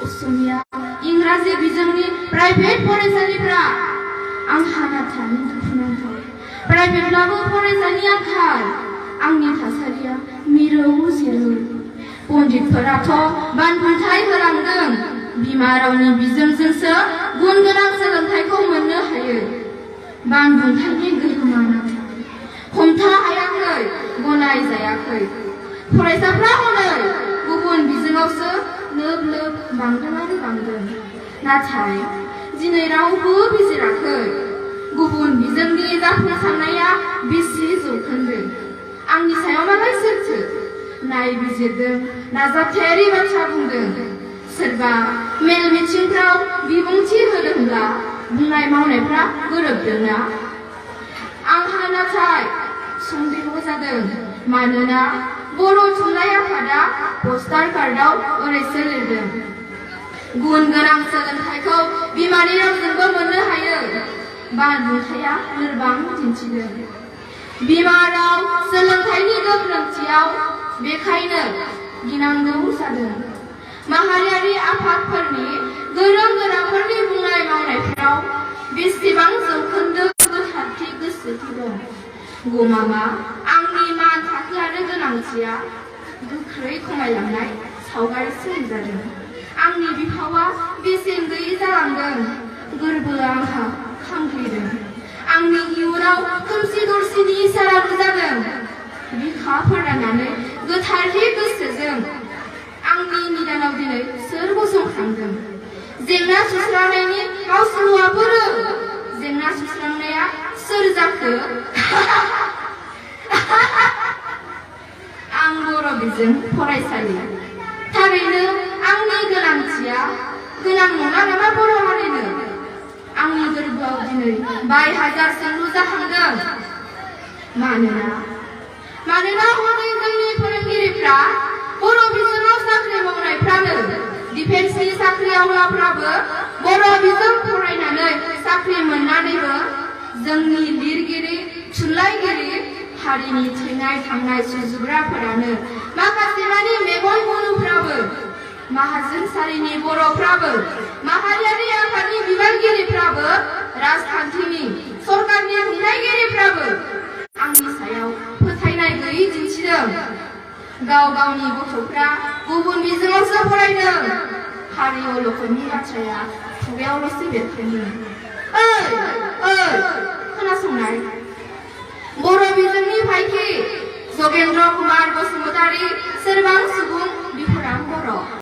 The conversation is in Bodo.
असमिया इंराजि बिजोंनि प्राइभेट फरायसालिफ्रा आंहा नाथाय दुखुनांथाव प्राइभेटब्लाबो फरायसानि आंखाल आंनि थासारिया मिरौ जिरौ पण्डितफोराथ' बानबुंथाय होलांदों बिमा रावनि बिजोंजोंसो गुन गोनां सोलोंथाइखौ मोननो हायो बानबुंथायनि गोहोमा नाथाय हमथा हायाखै गनाय जायाखै फरायसाफ्रा हनै गुबुन बिजोङावसो लोब लोब बांदोंआनो बांदों नाथाय दिनै रावबो बिजिराखै गुबुन बिजोंनि जाफुंसारनाया बेसे जौखोन्दो आंनि सायाव मालाय सोरथो नायबिजिरदों नाजाथायारि बाथ्रा बुंदों सोरबा मेल मिथिंफ्राव बिबुंथि होदोंब्ला बुंनाय मावनायफ्रा गोरोबदोंना आंहा नाथाय सन्देह जादों मानोना बर' थुनलाइ आफादा पस्टार कार्डआव ओरैसो लिरदों गुन गोनां सोलोंथाइखौ बिमानि रावजोंबो मोननो हायो बानबुंथाया लोरबां दिन्थिदों बिमा राव सोलोंथाइनि गोख्रोंथियाव बेखायनो गिनांगौ जादों माहारियारि आफादफोरनि गोरों गोराफोरनि बुंनाय मावनायफोराव बेसेबां जौखोन्दो गोथारथि गोसोथि दं गमामा आंनि मान थाखो आरो गोनांथिया गोख्रै खमायलांनाय सावगारिसो नुजादों आंनि बिफावा बेसेन गैयै जालांदों गोरबोआ आंहा खामग्लिदों आंनि इयुनाव खोमसि दरसिनि इसारा नुजादों बिखा फोराननानै गोथारथि गोसोजों आंनि निदानाव दिनै सोर गसंखांदों जेंना सुस्रांनायनि मावसुमुआ बोरो जेंना सुस्रांनाया सोर जाखो आं बर' बिजों फरायसालि थारैनो आंनि गोनांथिया गोनां नङा नामा बर' हारिनो आंनि गोरबोआव दिनै बाय हाजारसो नुजाखांदों मानोना हनै जोंनि फोरोंगिरिफ्रा बर' बिजोङाव साख्रि मावनायफ्रानो डिफेन्सनि साख्रिआवलाफ्राबो बर' बिजों फरायनानै साख्रि मोननानैबो जोंनि लिरगिरि थुनलाइगिरि हारिनि थैनाय थांनाय सुजुग्राफोरानो माखासे मानि मेगन गुनुफ्राबो माहाजोन सारिनि बर'फ्राबो माहारियारि आफादनि बिबानगिरिफ्राबो राजखान्थिनि सरकारनि खुंथायगिरिफ्राबो आंनि सायाव फोथायनाय गैयै दिन्थिदों गाव गावनि गथ'फ्रा गुबुन बिजोङावसो फरायदों हारि अलखदनि बाथ्राया खुगायावल'सो बेरखांदों खोनासंनाय बर' बिजोंनि फायखि जगेन्द्र कुमार बसुमतारी सोरबां सुबुं